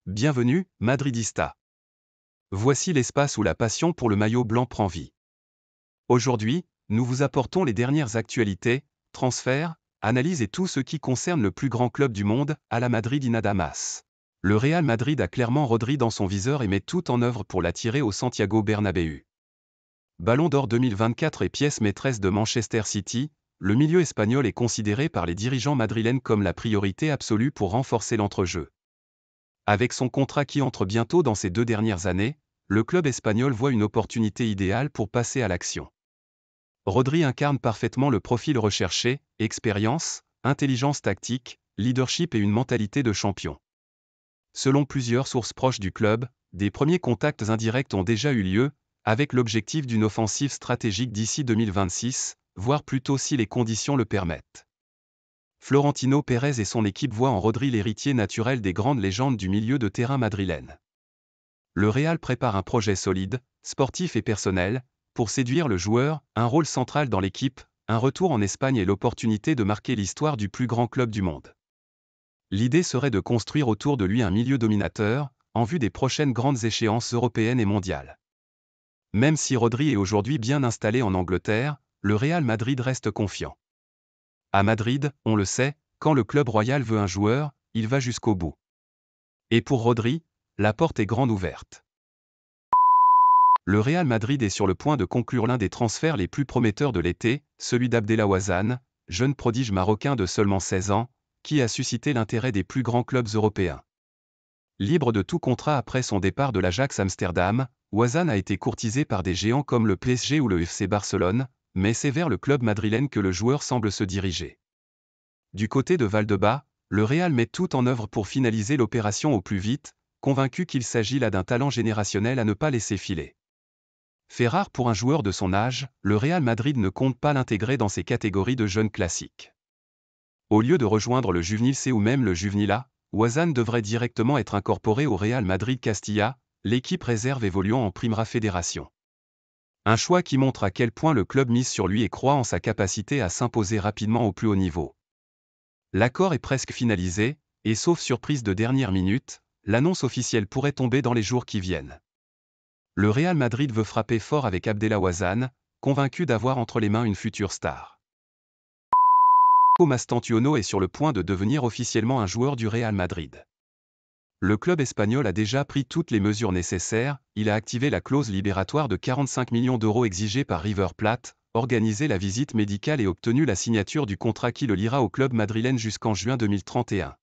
Bienvenue, Madridista. Voici l'espace où la passion pour le maillot blanc prend vie. Aujourd'hui, nous vous apportons les dernières actualités, transferts, analyses et tout ce qui concerne le plus grand club du monde, à la Madrid y nada más. Le Real Madrid a clairement Rodri dans son viseur et met tout en œuvre pour l'attirer au Santiago Bernabéu. Ballon d'Or 2024 et pièce maîtresse de Manchester City, le milieu espagnol est considéré par les dirigeants madrilènes comme la priorité absolue pour renforcer l'entrejeu. Avec son contrat qui entre bientôt dans ses 2 dernières années, le club espagnol voit une opportunité idéale pour passer à l'action. Rodri incarne parfaitement le profil recherché, expérience, intelligence tactique, leadership et une mentalité de champion. Selon plusieurs sources proches du club, des premiers contacts indirects ont déjà eu lieu, avec l'objectif d'une offensive stratégique d'ici 2026, voire plus tôt si les conditions le permettent. Florentino Pérez et son équipe voient en Rodri l'héritier naturel des grandes légendes du milieu de terrain madrilène. Le Real prépare un projet solide, sportif et personnel, pour séduire le joueur, un rôle central dans l'équipe, un retour en Espagne et l'opportunité de marquer l'histoire du plus grand club du monde. L'idée serait de construire autour de lui un milieu dominateur, en vue des prochaines grandes échéances européennes et mondiales. Même si Rodri est aujourd'hui bien installé en Angleterre, le Real Madrid reste confiant. À Madrid, on le sait, quand le club royal veut un joueur, il va jusqu'au bout. Et pour Rodri, la porte est grande ouverte. Le Real Madrid est sur le point de conclure l'un des transferts les plus prometteurs de l'été, celui d'Abdellah Ouazzane, jeune prodige marocain de seulement 16 ans, qui a suscité l'intérêt des plus grands clubs européens. Libre de tout contrat après son départ de l'Ajax Amsterdam, Ouazzane a été courtisé par des géants comme le PSG ou le FC Barcelone, mais c'est vers le club madrilène que le joueur semble se diriger. Du côté de Valdebebas, le Real met tout en œuvre pour finaliser l'opération au plus vite, convaincu qu'il s'agit là d'un talent générationnel à ne pas laisser filer. Fait rare pour un joueur de son âge, le Real Madrid ne compte pas l'intégrer dans ses catégories de jeunes classiques. Au lieu de rejoindre le Juvenil C ou même le Juvenil A, Ouazzane devrait directement être incorporé au Real Madrid Castilla, l'équipe réserve évoluant en Primera Federación. Un choix qui montre à quel point le club mise sur lui et croit en sa capacité à s'imposer rapidement au plus haut niveau. L'accord est presque finalisé, et sauf surprise de dernière minute, l'annonce officielle pourrait tomber dans les jours qui viennent. Le Real Madrid veut frapper fort avec Abdellah Ouazzane, convaincu d'avoir entre les mains une future star. Mastantuono est sur le point de devenir officiellement un joueur du Real Madrid. Le club espagnol a déjà pris toutes les mesures nécessaires, il a activé la clause libératoire de 45 millions d'euros exigée par River Plate, organisé la visite médicale et obtenu la signature du contrat qui le liera au club madrilène jusqu'en juin 2031.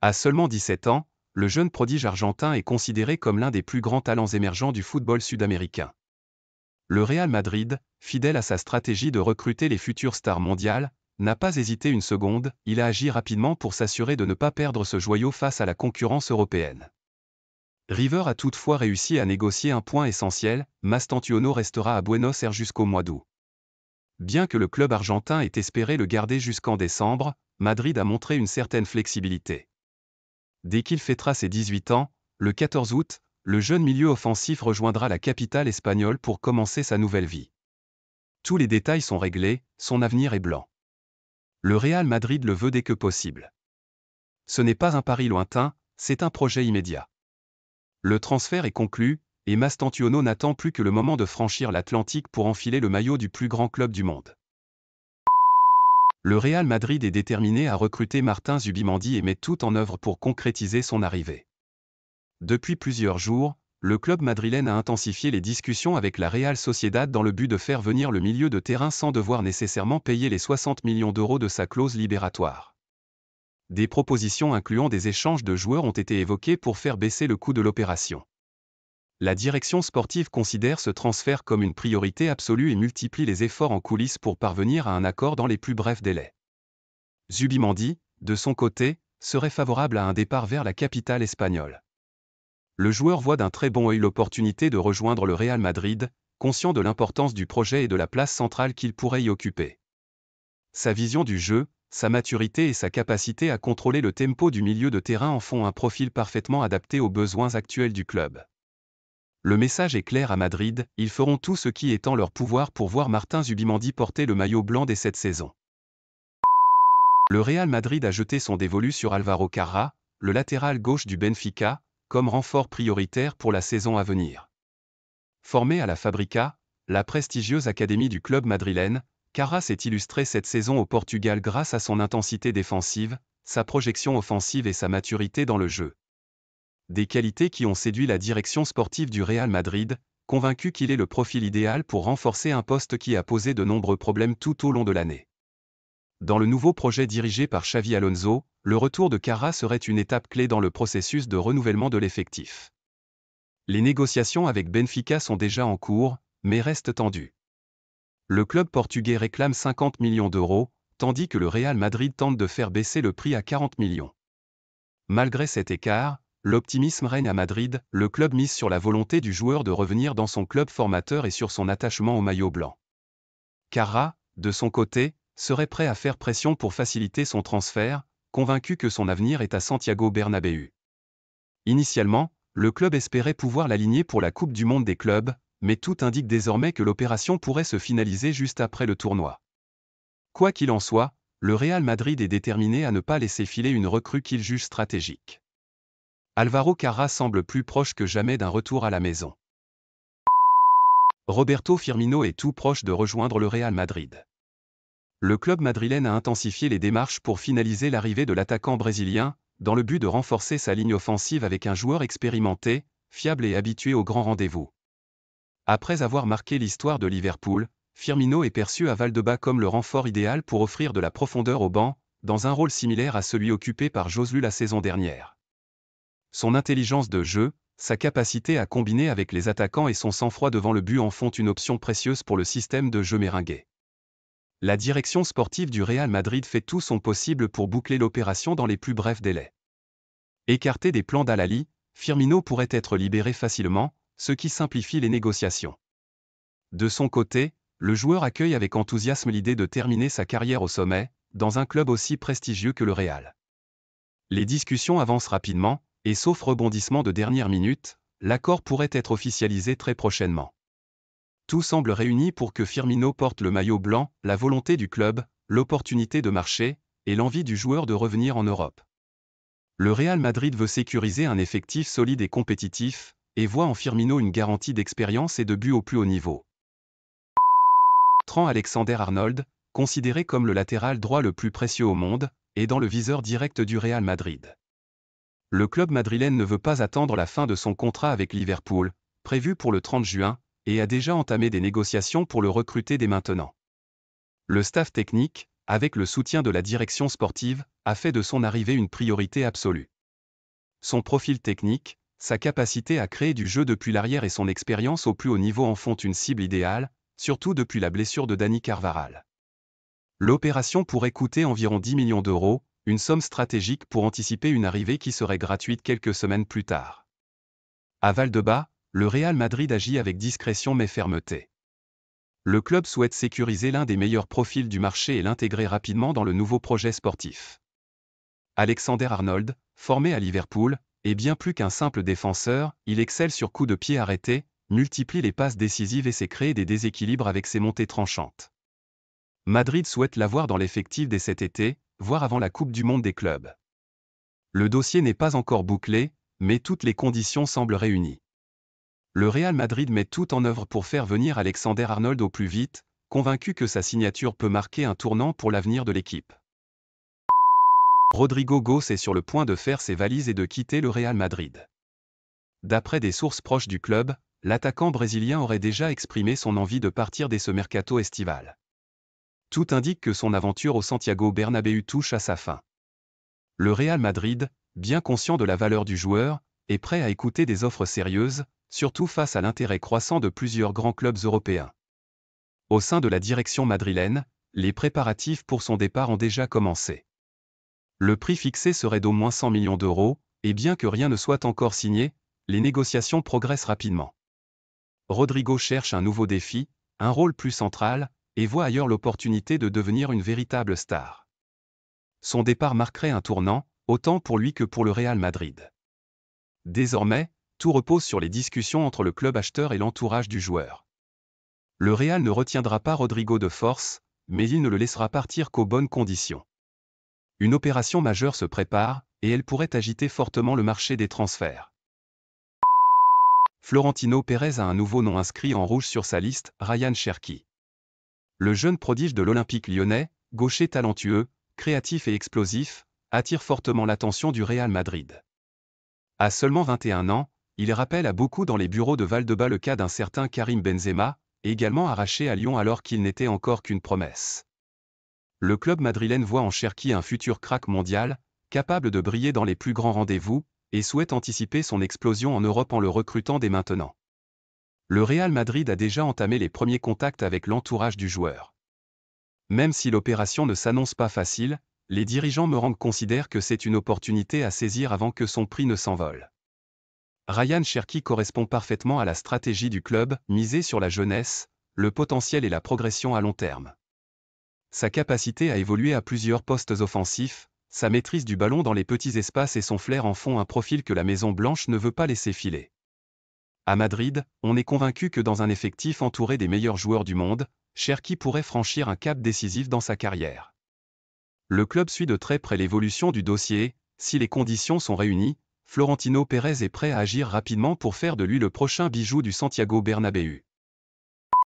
À seulement 17 ans, le jeune prodige argentin est considéré comme l'un des plus grands talents émergents du football sud-américain. Le Real Madrid, fidèle à sa stratégie de recruter les futures stars mondiales, n'a pas hésité une seconde, il a agi rapidement pour s'assurer de ne pas perdre ce joyau face à la concurrence européenne. River a toutefois réussi à négocier un point essentiel, Mastantuono restera à Buenos Aires jusqu'au mois d'août. Bien que le club argentin ait espéré le garder jusqu'en décembre, Madrid a montré une certaine flexibilité. Dès qu'il fêtera ses 18 ans, le 14 août, le jeune milieu offensif rejoindra la capitale espagnole pour commencer sa nouvelle vie. Tous les détails sont réglés, son avenir est blanc. Le Real Madrid le veut dès que possible. Ce n'est pas un pari lointain, c'est un projet immédiat. Le transfert est conclu, et Mastantuono n'attend plus que le moment de franchir l'Atlantique pour enfiler le maillot du plus grand club du monde. Le Real Madrid est déterminé à recruter Martin Zubimendi et met tout en œuvre pour concrétiser son arrivée. Depuis plusieurs jours, le club madrilène a intensifié les discussions avec la Real Sociedad dans le but de faire venir le milieu de terrain sans devoir nécessairement payer les 60 millions d'euros de sa clause libératoire. Des propositions incluant des échanges de joueurs ont été évoquées pour faire baisser le coût de l'opération. La direction sportive considère ce transfert comme une priorité absolue et multiplie les efforts en coulisses pour parvenir à un accord dans les plus brefs délais. Zubimendi, de son côté, serait favorable à un départ vers la capitale espagnole. Le joueur voit d'un très bon œil l'opportunité de rejoindre le Real Madrid, conscient de l'importance du projet et de la place centrale qu'il pourrait y occuper. Sa vision du jeu, sa maturité et sa capacité à contrôler le tempo du milieu de terrain en font un profil parfaitement adapté aux besoins actuels du club. Le message est clair à Madrid, ils feront tout ce qui est en leur pouvoir pour voir Martin Zubimendi porter le maillot blanc dès cette saison. Le Real Madrid a jeté son dévolu sur Álvaro Carrá, le latéral gauche du Benfica, comme renfort prioritaire pour la saison à venir. Formé à la Fabrica, la prestigieuse académie du club madrilène, Carrá s'est illustré cette saison au Portugal grâce à son intensité défensive, sa projection offensive et sa maturité dans le jeu. Des qualités qui ont séduit la direction sportive du Real Madrid, convaincu qu'il est le profil idéal pour renforcer un poste qui a posé de nombreux problèmes tout au long de l'année. Dans le nouveau projet dirigé par Xavi Alonso, le retour de Carrá serait une étape clé dans le processus de renouvellement de l'effectif. Les négociations avec Benfica sont déjà en cours, mais restent tendues. Le club portugais réclame 50 millions d'euros, tandis que le Real Madrid tente de faire baisser le prix à 40 millions. Malgré cet écart, l'optimisme règne à Madrid, le club mise sur la volonté du joueur de revenir dans son club formateur et sur son attachement au maillot blanc. Carrá, de son côté, serait prêt à faire pression pour faciliter son transfert, convaincu que son avenir est à Santiago Bernabéu. Initialement, le club espérait pouvoir l'aligner pour la Coupe du Monde des clubs, mais tout indique désormais que l'opération pourrait se finaliser juste après le tournoi. Quoi qu'il en soit, le Real Madrid est déterminé à ne pas laisser filer une recrue qu'il juge stratégique. Álvaro Carrá semble plus proche que jamais d'un retour à la maison. Roberto Firmino est tout proche de rejoindre le Real Madrid. Le club madrilène a intensifié les démarches pour finaliser l'arrivée de l'attaquant brésilien, dans le but de renforcer sa ligne offensive avec un joueur expérimenté, fiable et habitué aux grands rendez-vous. Après avoir marqué l'histoire de Liverpool, Firmino est perçu à Valdebebas comme le renfort idéal pour offrir de la profondeur au banc, dans un rôle similaire à celui occupé par Joselu la saison dernière. Son intelligence de jeu, sa capacité à combiner avec les attaquants et son sang-froid devant le but en font une option précieuse pour le système de jeu merengue. La direction sportive du Real Madrid fait tout son possible pour boucler l'opération dans les plus brefs délais. Écarté des plans d'Al-Ahly, Firmino pourrait être libéré facilement, ce qui simplifie les négociations. De son côté, le joueur accueille avec enthousiasme l'idée de terminer sa carrière au sommet, dans un club aussi prestigieux que le Real. Les discussions avancent rapidement, et sauf rebondissement de dernière minute, l'accord pourrait être officialisé très prochainement. Tout semble réuni pour que Firmino porte le maillot blanc, la volonté du club, l'opportunité de marché, et l'envie du joueur de revenir en Europe. Le Real Madrid veut sécuriser un effectif solide et compétitif, et voit en Firmino une garantie d'expérience et de but au plus haut niveau. Trent Alexander-Arnold, considéré comme le latéral droit le plus précieux au monde, est dans le viseur direct du Real Madrid. Le club madrilène ne veut pas attendre la fin de son contrat avec Liverpool, prévu pour le 30 juin, et a déjà entamé des négociations pour le recruter dès maintenant. Le staff technique, avec le soutien de la direction sportive, a fait de son arrivée une priorité absolue. Son profil technique, sa capacité à créer du jeu depuis l'arrière et son expérience au plus haut niveau en font une cible idéale, surtout depuis la blessure de Dani Carvajal. L'opération pourrait coûter environ 10 millions d'euros, une somme stratégique pour anticiper une arrivée qui serait gratuite quelques semaines plus tard. À Valdebebas, le Real Madrid agit avec discrétion mais fermeté. Le club souhaite sécuriser l'un des meilleurs profils du marché et l'intégrer rapidement dans le nouveau projet sportif. Alexander-Arnold, formé à Liverpool, est bien plus qu'un simple défenseur, il excelle sur coups de pied arrêtés, multiplie les passes décisives et sait créer des déséquilibres avec ses montées tranchantes. Madrid souhaite l'avoir dans l'effectif dès cet été, voire avant la Coupe du Monde des clubs. Le dossier n'est pas encore bouclé, mais toutes les conditions semblent réunies. Le Real Madrid met tout en œuvre pour faire venir Alexander-Arnold au plus vite, convaincu que sa signature peut marquer un tournant pour l'avenir de l'équipe. Rodrigo Goes est sur le point de faire ses valises et de quitter le Real Madrid. D'après des sources proches du club, l'attaquant brésilien aurait déjà exprimé son envie de partir dès ce mercato estival. Tout indique que son aventure au Santiago Bernabéu touche à sa fin. Le Real Madrid, bien conscient de la valeur du joueur, est prêt à écouter des offres sérieuses, surtout face à l'intérêt croissant de plusieurs grands clubs européens. Au sein de la direction madrilène, les préparatifs pour son départ ont déjà commencé. Le prix fixé serait d'au moins 100 millions d'euros, et bien que rien ne soit encore signé, les négociations progressent rapidement. Rodrigo cherche un nouveau défi, un rôle plus central, et voit ailleurs l'opportunité de devenir une véritable star. Son départ marquerait un tournant, autant pour lui que pour le Real Madrid. Désormais, tout repose sur les discussions entre le club acheteur et l'entourage du joueur. Le Real ne retiendra pas Rodrigo de force, mais il ne le laissera partir qu'aux bonnes conditions. Une opération majeure se prépare, et elle pourrait agiter fortement le marché des transferts. Florentino Pérez a un nouveau nom inscrit en rouge sur sa liste, Ryan Cherki. Le jeune prodige de l'Olympique lyonnais, gaucher talentueux, créatif et explosif, attire fortement l'attention du Real Madrid. À seulement 21 ans, il rappelle à beaucoup dans les bureaux de Valdebebas le cas d'un certain Karim Benzema, également arraché à Lyon alors qu'il n'était encore qu'une promesse. Le club madrilène voit en Cherki un futur crack mondial, capable de briller dans les plus grands rendez-vous, et souhaite anticiper son explosion en Europe en le recrutant dès maintenant. Le Real Madrid a déjà entamé les premiers contacts avec l'entourage du joueur. Même si l'opération ne s'annonce pas facile, les dirigeants merengues considèrent que c'est une opportunité à saisir avant que son prix ne s'envole. Ryan Cherki correspond parfaitement à la stratégie du club, miser sur la jeunesse, le potentiel et la progression à long terme. Sa capacité à évoluer à plusieurs postes offensifs, sa maîtrise du ballon dans les petits espaces et son flair en font un profil que la Maison Blanche ne veut pas laisser filer. À Madrid, on est convaincu que dans un effectif entouré des meilleurs joueurs du monde, Cherki pourrait franchir un cap décisif dans sa carrière. Le club suit de très près l'évolution du dossier. Si les conditions sont réunies, Florentino Pérez est prêt à agir rapidement pour faire de lui le prochain bijou du Santiago Bernabéu.